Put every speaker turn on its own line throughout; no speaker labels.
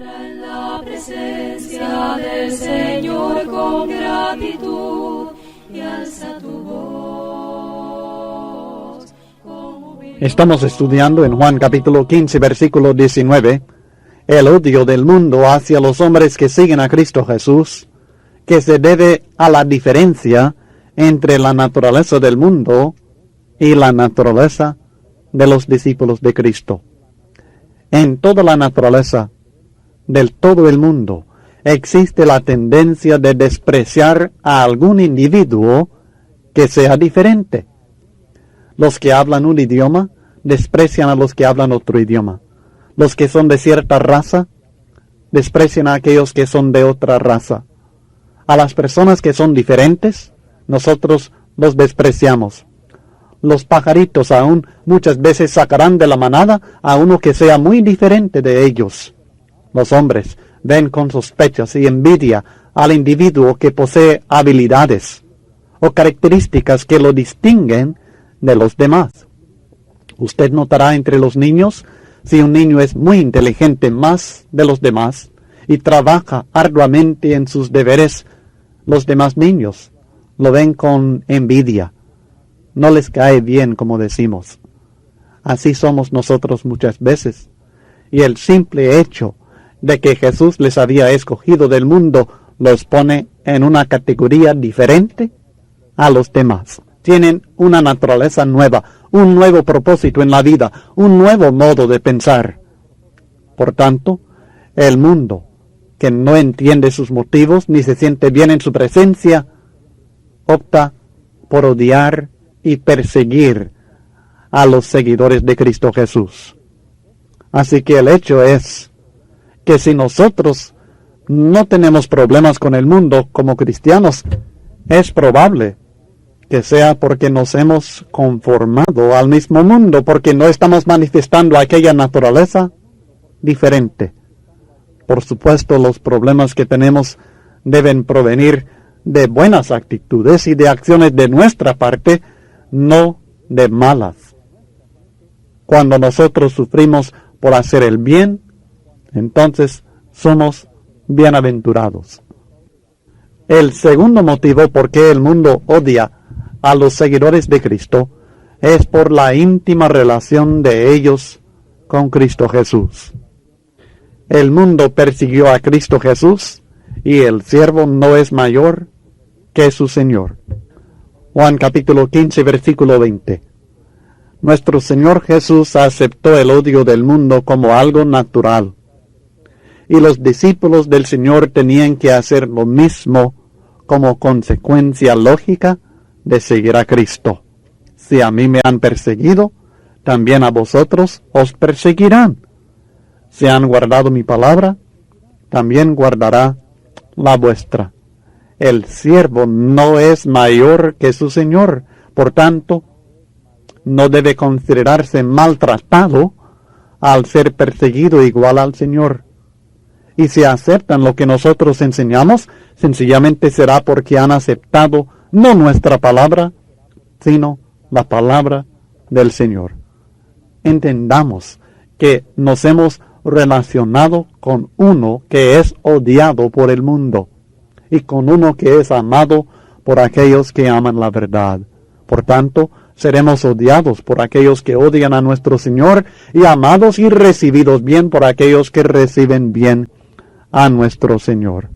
En la presencia del Señor con gratitud y alza tu voz.
Estamos estudiando en Juan capítulo 15, versículo 19, el odio del mundo hacia los hombres que siguen a Cristo Jesús, que se debe a la diferencia entre la naturaleza del mundo y la naturaleza de los discípulos de Cristo. En toda la naturaleza del todo el mundo existe la tendencia de despreciar a algún individuo que sea diferente. Los que hablan un idioma desprecian a los que hablan otro idioma. Los que son de cierta raza desprecian a aquellos que son de otra raza. A las personas que son diferentes, nosotros los despreciamos. Los pajaritos aún muchas veces sacarán de la manada a uno que sea muy diferente de ellos. Los hombres ven con sospechas y envidia al individuo que posee habilidades o características que lo distinguen de los demás. Usted notará entre los niños, si un niño es muy inteligente más de los demás y trabaja arduamente en sus deberes, los demás niños lo ven con envidia. No les cae bien, como decimos. Así somos nosotros muchas veces. Y el simple hecho de que Jesús les había escogido del mundo los pone en una categoría diferente a los demás. Tienen una naturaleza nueva, un nuevo propósito en la vida, un nuevo modo de pensar. Por tanto, el mundo, que no entiende sus motivos ni se siente bien en su presencia, opta por odiar y perseguir a los seguidores de Cristo Jesús. Así que el hecho es que si nosotros no tenemos problemas con el mundo como cristianos, es probable que sea porque nos hemos conformado al mismo mundo, porque no estamos manifestando aquella naturaleza diferente. Por supuesto, los problemas que tenemos deben provenir de buenas actitudes y de acciones de nuestra parte, no de malas. Cuando nosotros sufrimos por hacer el bien, entonces somos bienaventurados. El segundo motivo por qué el mundo odia a los seguidores de Cristo es por la íntima relación de ellos con Cristo Jesús. El mundo persiguió a Cristo Jesús y el siervo no es mayor que su Señor. Juan capítulo 15, versículo 20. Nuestro Señor Jesús aceptó el odio del mundo como algo natural. Y los discípulos del Señor tenían que hacer lo mismo como consecuencia lógica de seguir a Cristo. Si a mí me han perseguido, también a vosotros os perseguirán. Si han guardado mi palabra, también guardará la vuestra. El siervo no es mayor que su Señor, por tanto, no debe considerarse maltratado al ser perseguido igual al Señor. Y si aceptan lo que nosotros enseñamos, sencillamente será porque han aceptado no nuestra palabra, sino la palabra del Señor. Entendamos que nos hemos relacionado con uno que es odiado por el mundo y con uno que es amado por aquellos que aman la verdad. Por tanto, seremos odiados por aquellos que odian a nuestro Señor y amados y recibidos bien por aquellos que reciben bien a nuestro Señor.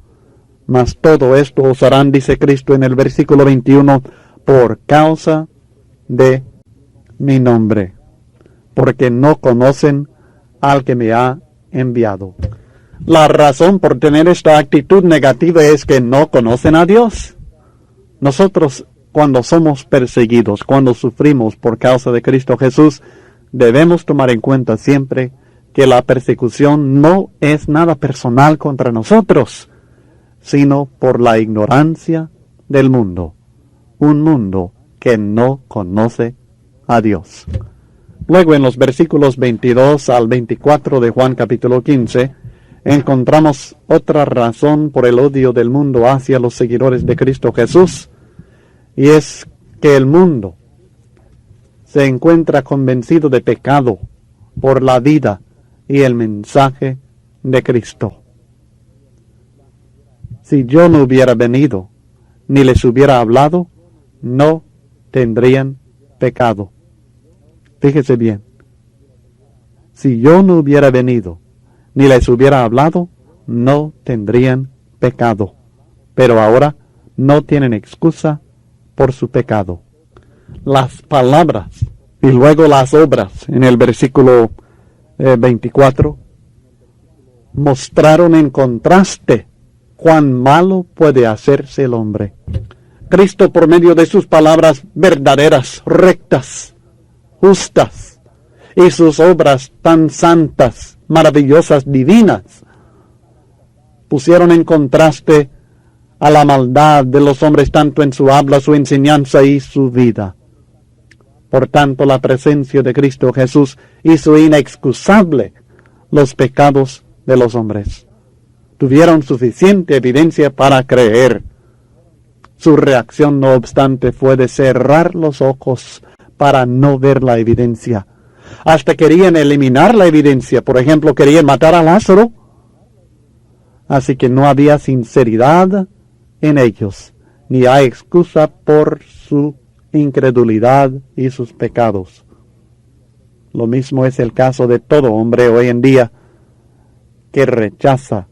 Mas todo esto os harán, dice Cristo en el versículo 21, por causa de mi nombre, porque no conocen al que me ha enviado. La razón por tener esta actitud negativa es que no conocen a Dios. Nosotros, cuando somos perseguidos, cuando sufrimos por causa de Cristo Jesús, debemos tomar en cuenta siempre que la persecución no es nada personal contra nosotros, sino por la ignorancia del mundo, un mundo que no conoce a Dios. Luego en los versículos 22 al 24 de Juan capítulo 15, encontramos otra razón por el odio del mundo hacia los seguidores de Cristo Jesús, y es que el mundo se encuentra convencido de pecado por la vida y el mensaje de Cristo. Si yo no hubiera venido, ni les hubiera hablado, no tendrían pecado. Fíjese bien. Si yo no hubiera venido, ni les hubiera hablado, no tendrían pecado. Pero ahora no tienen excusa por su pecado. Las palabras y luego las obras en el versículo 24 mostraron en contraste cuán malo puede hacerse el hombre. Cristo, por medio de sus palabras verdaderas, rectas, justas, y sus obras tan santas, maravillosas, divinas, pusieron en contraste a la maldad de los hombres tanto en su habla, su enseñanza y su vida. Por tanto, la presencia de Cristo Jesús hizo inexcusable los pecados de los hombres. Tuvieron suficiente evidencia para creer. Su reacción, no obstante, fue de cerrar los ojos para no ver la evidencia. Hasta querían eliminar la evidencia. Por ejemplo, querían matar a Lázaro. Así que no había sinceridad en ellos, ni hay excusa por su incredulidad y sus pecados. Lo mismo es el caso de todo hombre hoy en día que rechaza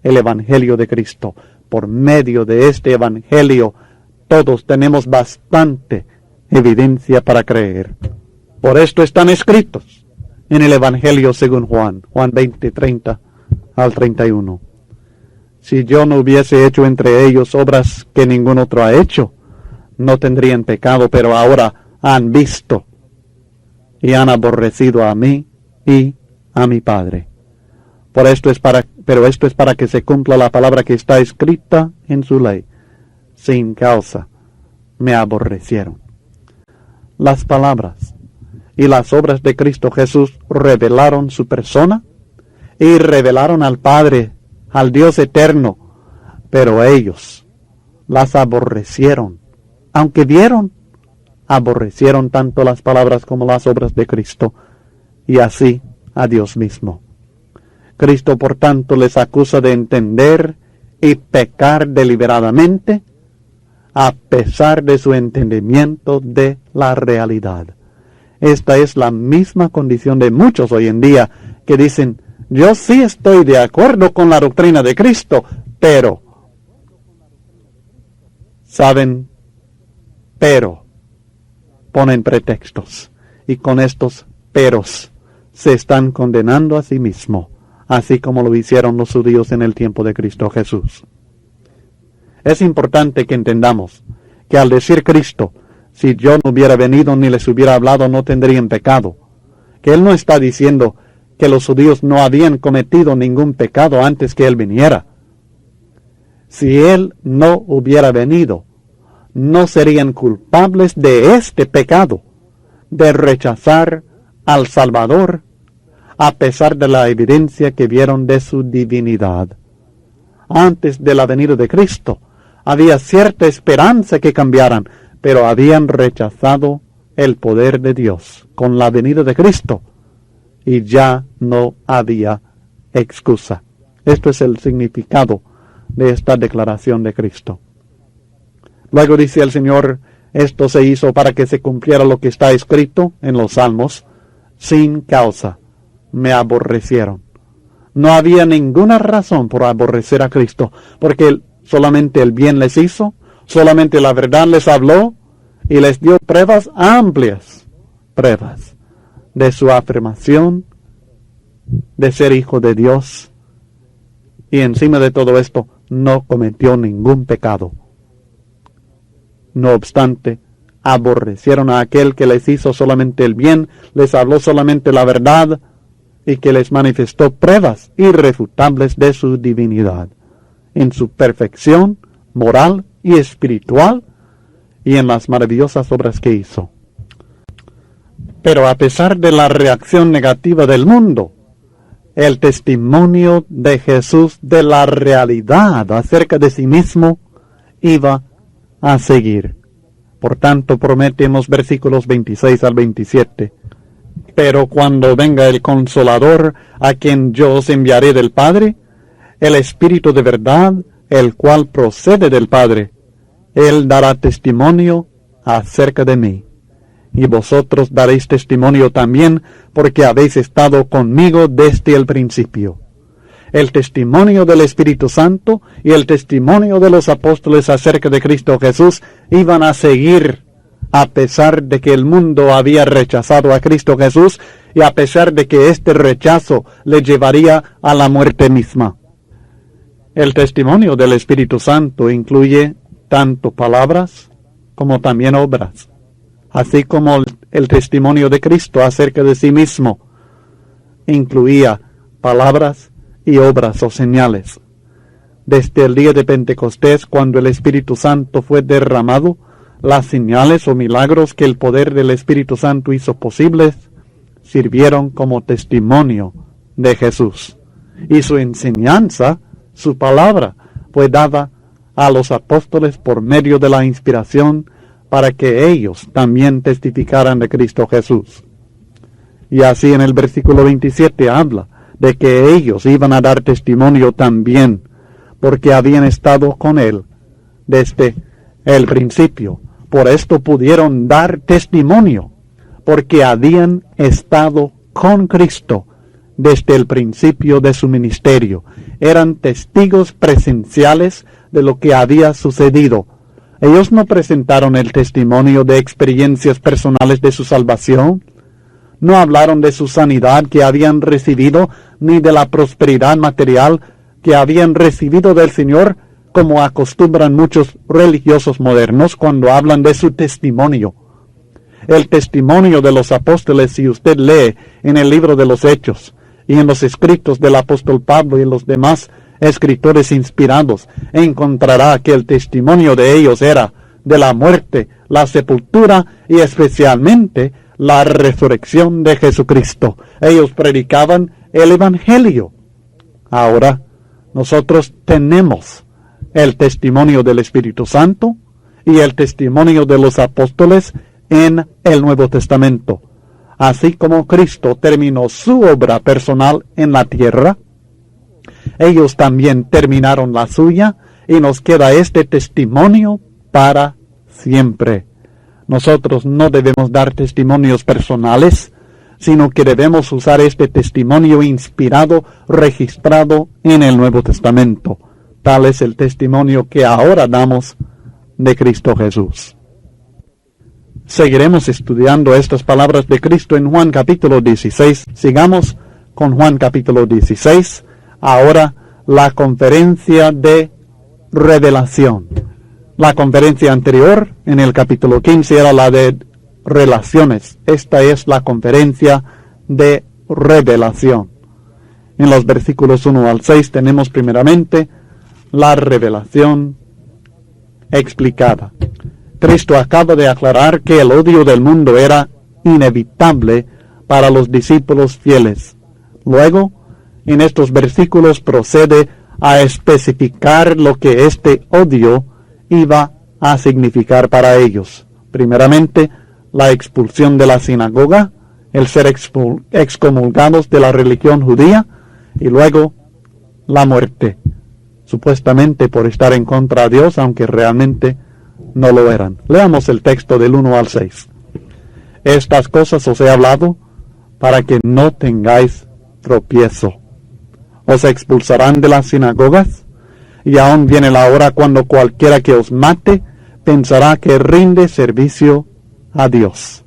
el Evangelio de Cristo. Por medio de este Evangelio, todos tenemos bastante evidencia para creer. Por esto están escritos en el Evangelio según Juan 20, 30 al 31. Si yo no hubiese hecho entre ellos obras que ningún otro ha hecho, no tendrían pecado, pero ahora han visto y han aborrecido a mí y a mi Padre. Pero esto es para que se cumpla la palabra que está escrita en su ley. Sin causa me aborrecieron. Las palabras y las obras de Cristo Jesús revelaron su persona y revelaron al Padre, al Dios eterno, pero ellos las aborrecieron. Aunque vieron, aborrecieron tanto las palabras como las obras de Cristo, y así a Dios mismo. Cristo, por tanto, les acusa de entender y pecar deliberadamente, a pesar de su entendimiento de la realidad. Esta es la misma condición de muchos hoy en día que dicen: yo sí estoy de acuerdo con la doctrina de Cristo, pero, ¿saben? Pero ponen pretextos, y con estos peros se están condenando a sí mismos, así como lo hicieron los judíos en el tiempo de Cristo Jesús. Es importante que entendamos que al decir Cristo, si yo no hubiera venido ni les hubiera hablado, no tendrían pecado, que Él no está diciendo que los judíos no habían cometido ningún pecado antes que Él viniera. Si Él no hubiera venido, no serían culpables de este pecado, de rechazar al Salvador, a pesar de la evidencia que vieron de su divinidad. Antes de la venida de Cristo, había cierta esperanza que cambiaran, pero habían rechazado el poder de Dios con la venida de Cristo, y ya no había excusa. Esto es el significado de esta declaración de Cristo. Luego dice el Señor: esto se hizo para que se cumpliera lo que está escrito en los Salmos: sin causa me aborrecieron. No había ninguna razón por aborrecer a Cristo, porque solamente el bien les hizo, solamente la verdad les habló y les dio pruebas amplias, pruebas de su afirmación de ser hijo de Dios, y encima de todo esto no cometió ningún pecado. No obstante, aborrecieron a aquel que les hizo solamente el bien, les habló solamente la verdad y que les manifestó pruebas irrefutables de su divinidad, en su perfección moral y espiritual y en las maravillosas obras que hizo. Pero a pesar de la reacción negativa del mundo, el testimonio de Jesús de la realidad acerca de sí mismo iba a seguir. Por tanto, promete en los versículos 26 al 27 Pero cuando venga el Consolador, a quien yo os enviaré del Padre, el Espíritu de verdad, el cual procede del Padre, Él dará testimonio acerca de mí. Y vosotros daréis testimonio también, porque habéis estado conmigo desde el principio. El testimonio del Espíritu Santo y el testimonio de los apóstoles acerca de Cristo Jesús iban a seguir, a pesar de que el mundo había rechazado a Cristo Jesús y a pesar de que este rechazo le llevaría a la muerte misma. El testimonio del Espíritu Santo incluye tanto palabras como también obras, así como el testimonio de Cristo acerca de sí mismo incluía palabras y obras o señales. Desde el día de Pentecostés, cuando el Espíritu Santo fue derramado, las señales o milagros que el poder del Espíritu Santo hizo posibles sirvieron como testimonio de Jesús. Y su enseñanza, su palabra, fue dada a los apóstoles por medio de la inspiración para que ellos también testificaran de Cristo Jesús. Y así en el versículo 27 habla de que ellos iban a dar testimonio también, porque habían estado con Él desde el principio. Por esto pudieron dar testimonio, porque habían estado con Cristo desde el principio de su ministerio. Eran testigos presenciales de lo que había sucedido. Ellos no presentaron el testimonio de experiencias personales de su salvación, no hablaron de su sanidad que habían recibido, ni de la prosperidad material que habían recibido del Señor, como acostumbran muchos religiosos modernos cuando hablan de su testimonio. El testimonio de los apóstoles, si usted lee en el libro de los Hechos y en los escritos del apóstol Pablo y los demás escritores inspirados, encontrará que el testimonio de ellos era de la muerte, la sepultura y especialmente la resurrección de Jesucristo. Ellos predicaban el Evangelio. Ahora, nosotros tenemos el testimonio del Espíritu Santo y el testimonio de los apóstoles en el Nuevo Testamento. Así como Cristo terminó su obra personal en la tierra, ellos también terminaron la suya y nos queda este testimonio para siempre. Nosotros no debemos dar testimonios personales, sino que debemos usar este testimonio inspirado, registrado en el Nuevo Testamento. Tal es el testimonio que ahora damos de Cristo Jesús. Seguiremos estudiando estas palabras de Cristo en Juan capítulo 16. Sigamos con Juan capítulo 16. Ahora la conferencia de revelación. La conferencia anterior, en el capítulo 15, era la de relaciones. Esta es la conferencia de revelación. En los versículos 1 al 6 tenemos primeramente la revelación explicada. Cristo acaba de aclarar que el odio del mundo era inevitable para los discípulos fieles. Luego, en estos versículos procede a especificar lo que este odio iba a significar para ellos. Primeramente, la expulsión de la sinagoga, el ser excomulgados de la religión judía, y luego la muerte, supuestamente por estar en contra de Dios, aunque realmente no lo eran. Leamos el texto del 1 al 6. Estas cosas os he hablado para que no tengáis tropiezo. Os expulsarán de las sinagogas, y aún viene la hora cuando cualquiera que os mate pensará que rinde servicio a Dios.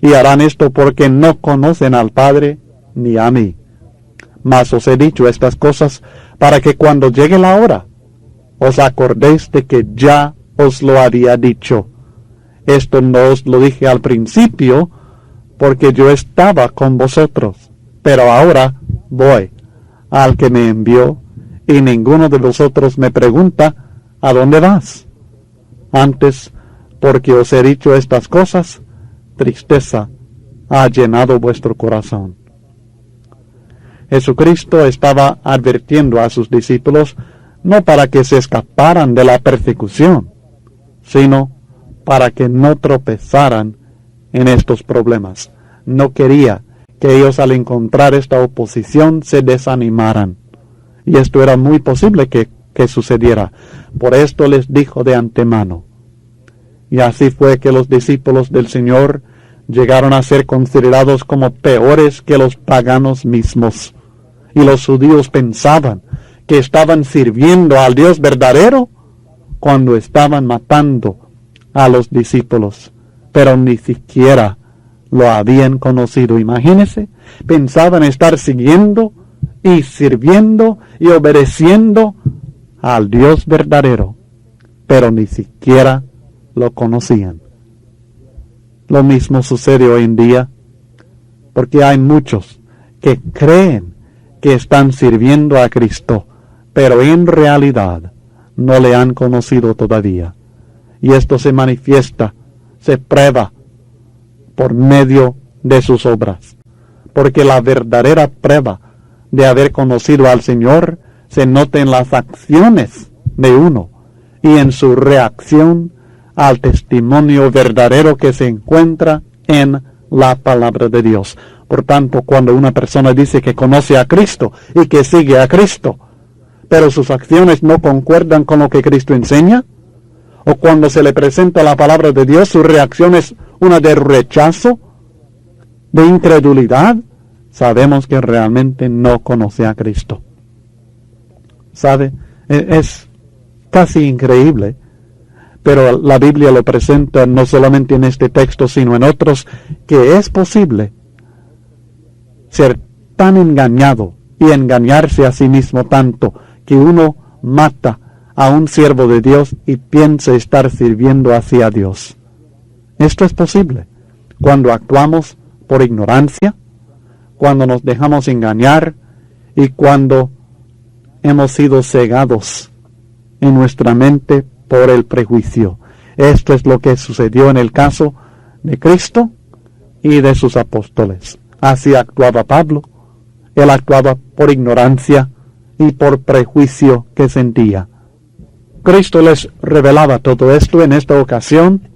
Y harán esto porque no conocen al Padre ni a mí. Mas os he dicho estas cosas para que cuando llegue la hora os acordéis de que ya os lo había dicho. Esto no os lo dije al principio, porque yo estaba con vosotros. Pero ahora voy al que me envió, y ninguno de vosotros me pregunta, ¿a dónde vas? Antes, porque os he dicho estas cosas, tristeza ha llenado vuestro corazón. Jesucristo estaba advirtiendo a sus discípulos no para que se escaparan de la persecución, sino para que no tropezaran en estos problemas. no quería que ellos al encontrar esta oposición se desanimaran. Y esto era muy posible que sucediera. Por esto les dijo de antemano. Y así fue que los discípulos del Señor llegaron a ser considerados como peores que los paganos mismos. Y los judíos pensaban que estaban sirviendo al Dios verdadero cuando estaban matando a los discípulos, pero ni siquiera lo habían conocido. Imagínense, pensaban estar siguiendo y sirviendo y obedeciendo al Dios verdadero, pero ni siquiera lo conocían. Lo mismo sucede hoy en día, porque hay muchos que creen que están sirviendo a Cristo, pero en realidad no le han conocido todavía. Y esto se manifiesta, se prueba por medio de sus obras. Porque la verdadera prueba de haber conocido al Señor se nota en las acciones de uno y en su reacción al testimonio verdadero que se encuentra en la palabra de Dios. Por tanto, cuando una persona dice que conoce a Cristo y que sigue a Cristo, pero sus acciones no concuerdan con lo que Cristo enseña, o cuando se le presenta la palabra de Dios, su reacción es una de rechazo, de incredulidad, sabemos que realmente no conoce a Cristo. ¿Sabe? Es casi increíble, pero la Biblia lo presenta no solamente en este texto, sino en otros, que es posible ser tan engañado y engañarse a sí mismo tanto que uno mata a un siervo de Dios y piensa estar sirviendo hacia Dios. Esto es posible cuando actuamos por ignorancia, cuando nos dejamos engañar y cuando hemos sido cegados en nuestra mente por el prejuicio. Esto es lo que sucedió en el caso de Cristo y de sus apóstoles. Así actuaba Pablo. Él actuaba por ignorancia y por prejuicio que sentía. Cristo les revelaba todo esto en esta ocasión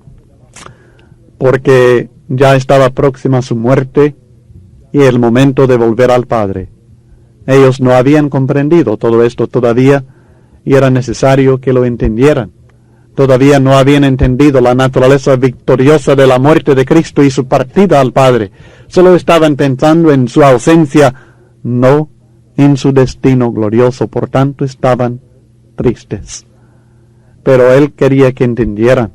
porque ya estaba próxima su muerte y el momento de volver al Padre. Ellos no habían comprendido todo esto todavía y era necesario que lo entendieran. Todavía no habían entendido la naturaleza victoriosa de la muerte de Cristo y su partida al Padre. Solo estaban pensando en su ausencia, no en su destino glorioso. Por tanto, estaban tristes. Pero Él quería que entendieran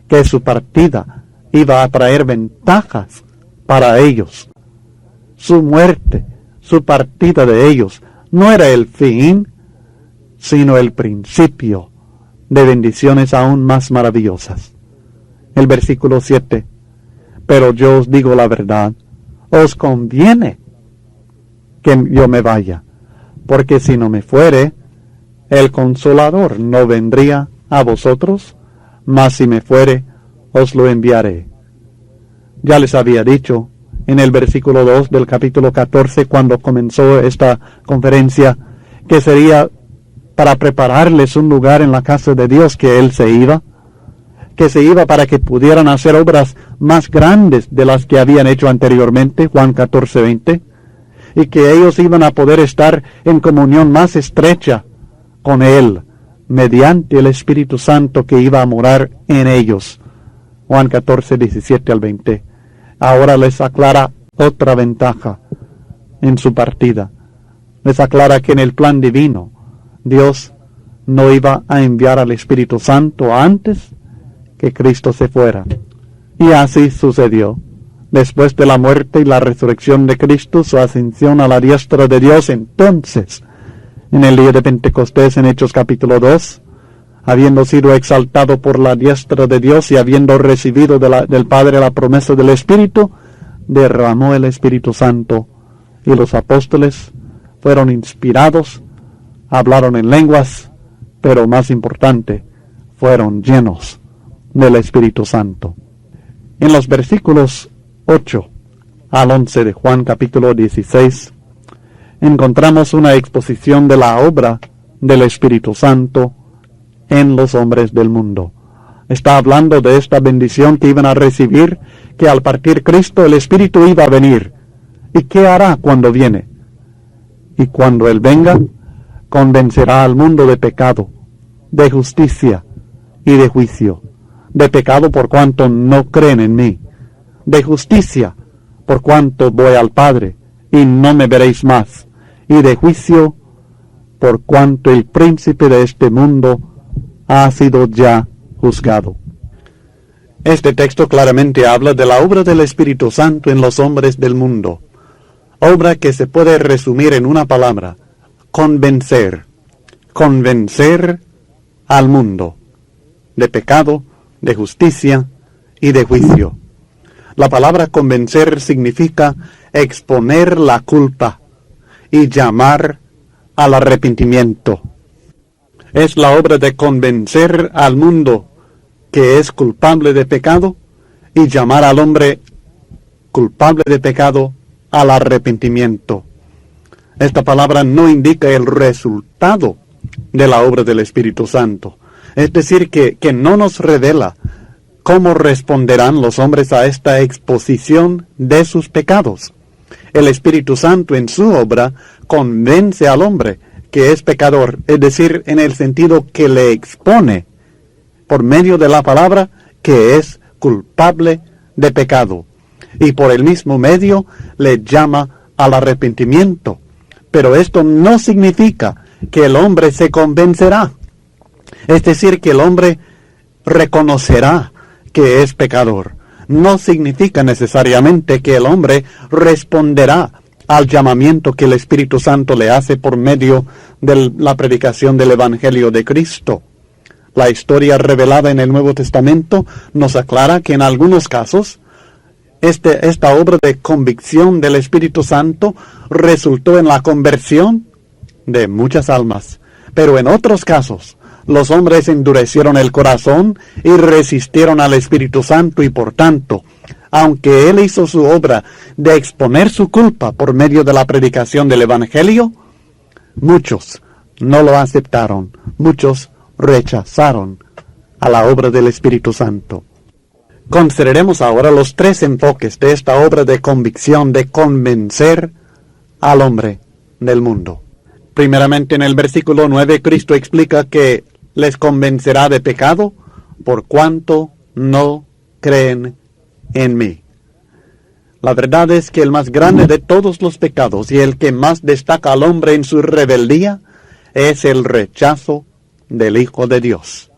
que su partida iba a traer ventajas para ellos. Su muerte, su partida de ellos, no era el fin, sino el principio de bendiciones aún más maravillosas. El versículo 7. Pero yo os digo la verdad, os conviene que yo me vaya, porque si no me fuere, el Consolador no vendría a vosotros, mas si me fuere, os lo enviaré. Ya les había dicho en el versículo 2 del capítulo 14, cuando comenzó esta conferencia, que sería para prepararles un lugar en la casa de Dios, que Él se iba para que pudieran hacer obras más grandes de las que habían hecho anteriormente, Juan 14:20, y que ellos iban a poder estar en comunión más estrecha con Él, mediante el Espíritu Santo que iba a morar en ellos, Juan 14:17-20. Ahora les aclara otra ventaja en su partida. Les aclara que en el plan divino, Dios no iba a enviar al Espíritu Santo antes que Cristo se fuera. Y así sucedió. Después de la muerte y la resurrección de Cristo, su ascensión a la diestra de Dios, entonces, en el día de Pentecostés, en Hechos capítulo 2, habiendo sido exaltado por la diestra de Dios y habiendo recibido del Padre la promesa del Espíritu, derramó el Espíritu Santo, y los apóstoles fueron inspirados, hablaron en lenguas, pero más importante, fueron llenos del Espíritu Santo. En los versículos 8 al 11 de Juan capítulo 16, encontramos una exposición de la obra del Espíritu Santo en los hombres del mundo. Está hablando de esta bendición que iban a recibir, que al partir Cristo el Espíritu iba a venir. ¿Y qué hará cuando viene? Y cuando Él venga, convencerá al mundo de pecado, de justicia y de juicio. De pecado por cuanto no creen en mí. De justicia por cuanto voy al Padre y no me veréis más. Y de juicio por cuanto el príncipe de este mundo ha sido ya juzgado. Este texto claramente habla de la obra del Espíritu Santo en los hombres del mundo. Obra que se puede resumir en una palabra: convencer. Convencer al mundo de pecado, de justicia y de juicio. La palabra convencer significa exponer la culpa y llamar al arrepentimiento. Es la obra de convencer al mundo que es culpable de pecado y llamar al hombre culpable de pecado al arrepentimiento. Esta palabra no indica el resultado de la obra del Espíritu Santo. Es decir, que no nos revela cómo responderán los hombres a esta exposición de sus pecados. El Espíritu Santo en su obra convence al hombre que es pecador, es decir, en el sentido que le expone por medio de la palabra que es culpable de pecado, y por el mismo medio le llama al arrepentimiento. Pero esto no significa que el hombre se convencerá, es decir, que el hombre reconocerá que es pecador. No significa necesariamente que el hombre responderá al llamamiento que el Espíritu Santo le hace por medio de la predicación del Evangelio de Cristo. La historia revelada en el Nuevo Testamento nos aclara que en algunos casos esta obra de convicción del Espíritu Santo resultó en la conversión de muchas almas. Pero en otros casos, los hombres endurecieron el corazón y resistieron al Espíritu Santo, y por tanto, aunque Él hizo su obra de exponer su culpa por medio de la predicación del Evangelio, muchos no lo aceptaron, muchos rechazaron a la obra del Espíritu Santo. Consideremos ahora los tres enfoques de esta obra de convicción, de convencer al hombre del mundo. Primeramente, en el versículo 9, Cristo explica que les convencerá de pecado por cuanto no creen en mí. La verdad es que el más grande de todos los pecados y el que más destaca al hombre en su rebeldía es el rechazo del Hijo de Dios.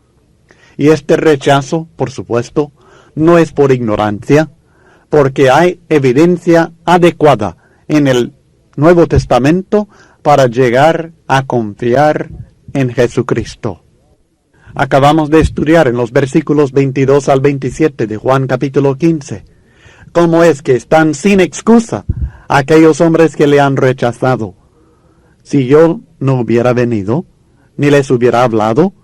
Y este rechazo, por supuesto, no es por ignorancia, porque hay evidencia adecuada en el Nuevo Testamento para llegar a confiar en Jesucristo. Acabamos de estudiar en los versículos 22 al 27 de Juan capítulo 15, cómo es que están sin excusa aquellos hombres que le han rechazado. Si yo no hubiera venido, ni les hubiera hablado,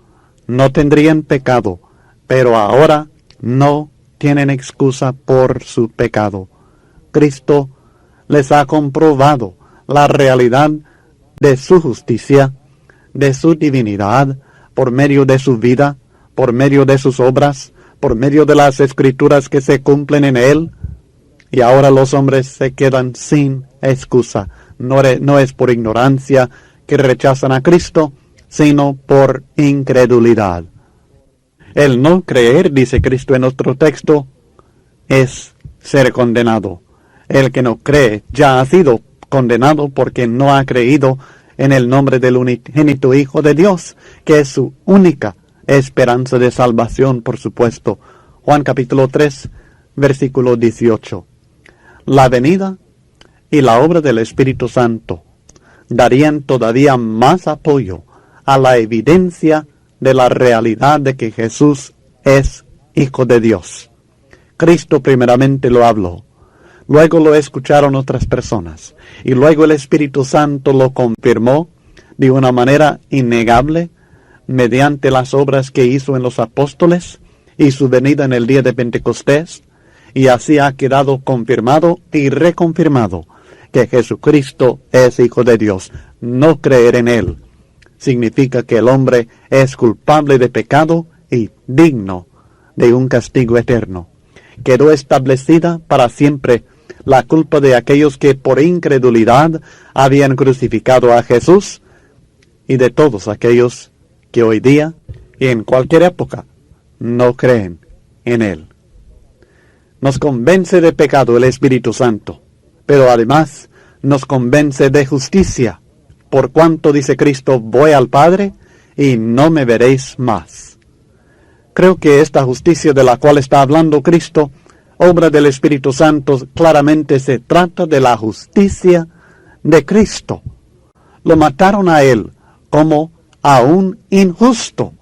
no tendrían pecado, pero ahora no tienen excusa por su pecado. Cristo les ha comprobado la realidad de su justicia, de su divinidad, por medio de su vida, por medio de sus obras, por medio de las escrituras que se cumplen en Él. Y ahora los hombres se quedan sin excusa. No es por ignorancia que rechazan a Cristo, sino por incredulidad. El no creer, dice Cristo en otro texto, es ser condenado. El que no cree ya ha sido condenado porque no ha creído en el nombre del unigénito Hijo de Dios, que es su única esperanza de salvación, por supuesto. Juan capítulo 3, versículo 18. La venida y la obra del Espíritu Santo darían todavía más apoyo a la evidencia de la realidad de que Jesús es Hijo de Dios. Cristo primeramente lo habló, luego lo escucharon otras personas, y luego el Espíritu Santo lo confirmó de una manera innegable mediante las obras que hizo en los apóstoles y su venida en el día de Pentecostés, y así ha quedado confirmado y reconfirmado que Jesucristo es Hijo de Dios. No creer en Él significa que el hombre es culpable de pecado y digno de un castigo eterno. Quedó establecida para siempre la culpa de aquellos que por incredulidad habían crucificado a Jesús y de todos aquellos que hoy día y en cualquier época no creen en Él. Nos convence de pecado el Espíritu Santo, pero además nos convence de justicia, por cuanto dice Cristo, voy al Padre y no me veréis más. Creo que esta justicia de la cual está hablando Cristo, obra del Espíritu Santo, claramente se trata de la justicia de Cristo. Lo mataron a Él como a un injusto,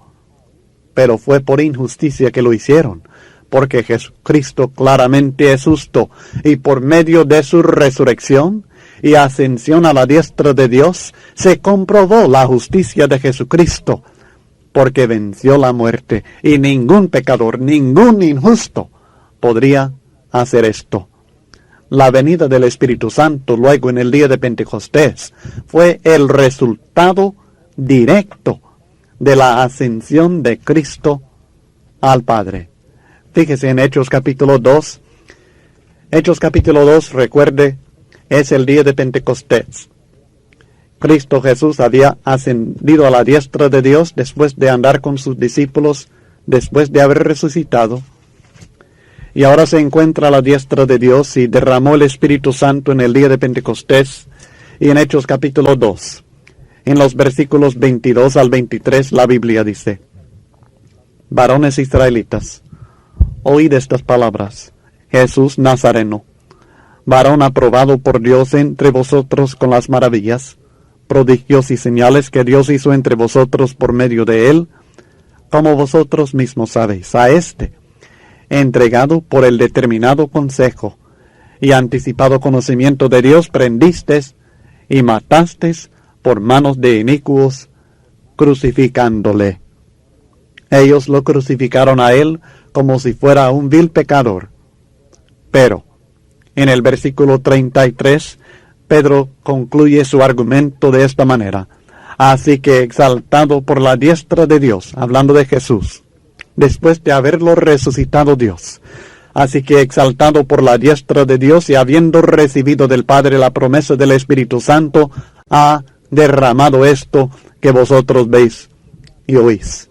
pero fue por injusticia que lo hicieron, porque Jesucristo claramente es justo, y por medio de su resurrección y ascensión a la diestra de Dios, se comprobó la justicia de Jesucristo, porque venció la muerte, y ningún pecador, ningún injusto podría hacer esto. La venida del Espíritu Santo luego en el día de Pentecostés fue el resultado directo de la ascensión de Cristo al Padre. Fíjese en Hechos capítulo 2. Hechos capítulo 2, recuerde, es el día de Pentecostés. Cristo Jesús había ascendido a la diestra de Dios después de andar con sus discípulos, después de haber resucitado. Y ahora se encuentra a la diestra de Dios y derramó el Espíritu Santo en el día de Pentecostés. Y en Hechos capítulo 2, en los versículos 22 al 23, la Biblia dice: varones israelitas, oíd estas palabras. Jesús Nazareno, varón aprobado por Dios entre vosotros con las maravillas, prodigios y señales que Dios hizo entre vosotros por medio de él, como vosotros mismos sabéis, a este, entregado por el determinado consejo y anticipado conocimiento de Dios, prendisteis y matasteis por manos de inicuos, crucificándole. Ellos lo crucificaron a él como si fuera un vil pecador. Pero, en el versículo 33, Pedro concluye su argumento de esta manera: así que exaltado por la diestra de Dios, hablando de Jesús, después de haberlo resucitado Dios, así que exaltado por la diestra de Dios y habiendo recibido del Padre la promesa del Espíritu Santo, ha derramado esto que vosotros veis y oís.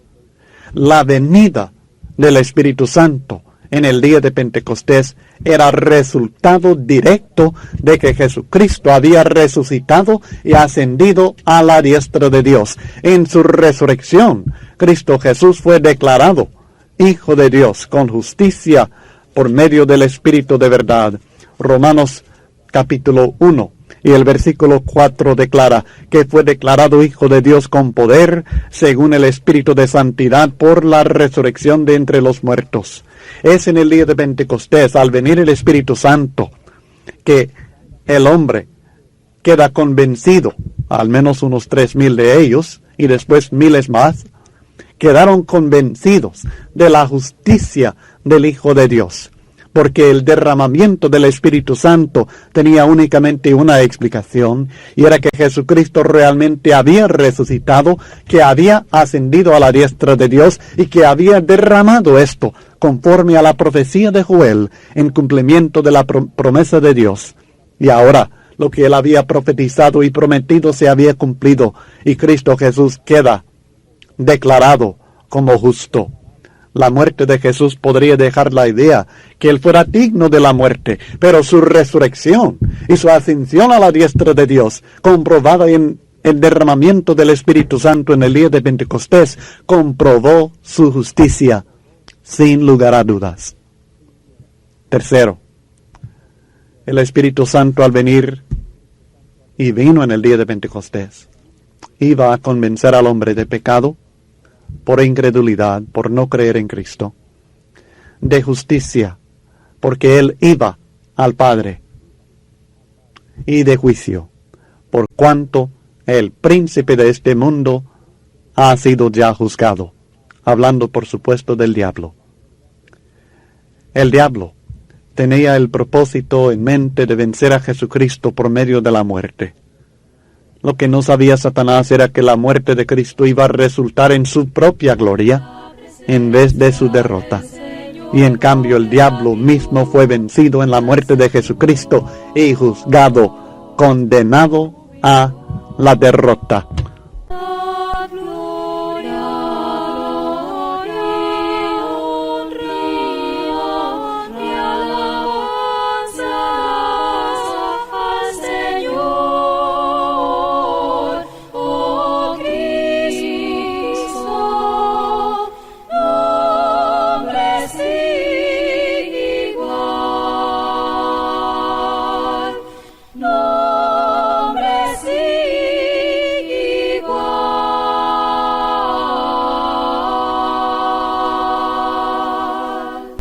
La venida del Espíritu Santo en el día de Pentecostés era resultado directo de que Jesucristo había resucitado y ascendido a la diestra de Dios. En su resurrección, Cristo Jesús fue declarado Hijo de Dios con justicia por medio del Espíritu de verdad. Romanos capítulo 1 y el versículo 4 declara que fue declarado Hijo de Dios con poder, según el Espíritu de santidad, por la resurrección de entre los muertos. Es en el día de Pentecostés, al venir el Espíritu Santo, que el hombre queda convencido, al menos unos 3,000 de ellos, y después miles más, quedaron convencidos de la justicia del Hijo de Dios, porque el derramamiento del Espíritu Santo tenía únicamente una explicación, y era que Jesucristo realmente había resucitado, que había ascendido a la diestra de Dios y que había derramado esto conforme a la profecía de Joel, en cumplimiento de la promesa de Dios. Y ahora lo que él había profetizado y prometido se había cumplido, y Cristo Jesús queda declarado como justo. La muerte de Jesús podría dejar la idea que él fuera digno de la muerte, pero su resurrección y su ascensión a la diestra de Dios, comprobada en el derramamiento del Espíritu Santo en el día de Pentecostés, comprobó su justicia sin lugar a dudas. Tercero, el Espíritu Santo al venir, y vino en el día de Pentecostés, iba a convencer al hombre de pecado, por incredulidad, por no creer en Cristo, de justicia, porque él iba al Padre, y de juicio, por cuanto el príncipe de este mundo ha sido ya juzgado, hablando por supuesto del diablo. El diablo tenía el propósito en mente de vencer a Jesucristo por medio de la muerte. Lo que no sabía Satanás era que la muerte de Cristo iba a resultar en su propia gloria en vez de su derrota. y en cambio el diablo mismo fue vencido en la muerte de Jesucristo y juzgado, condenado a la derrota.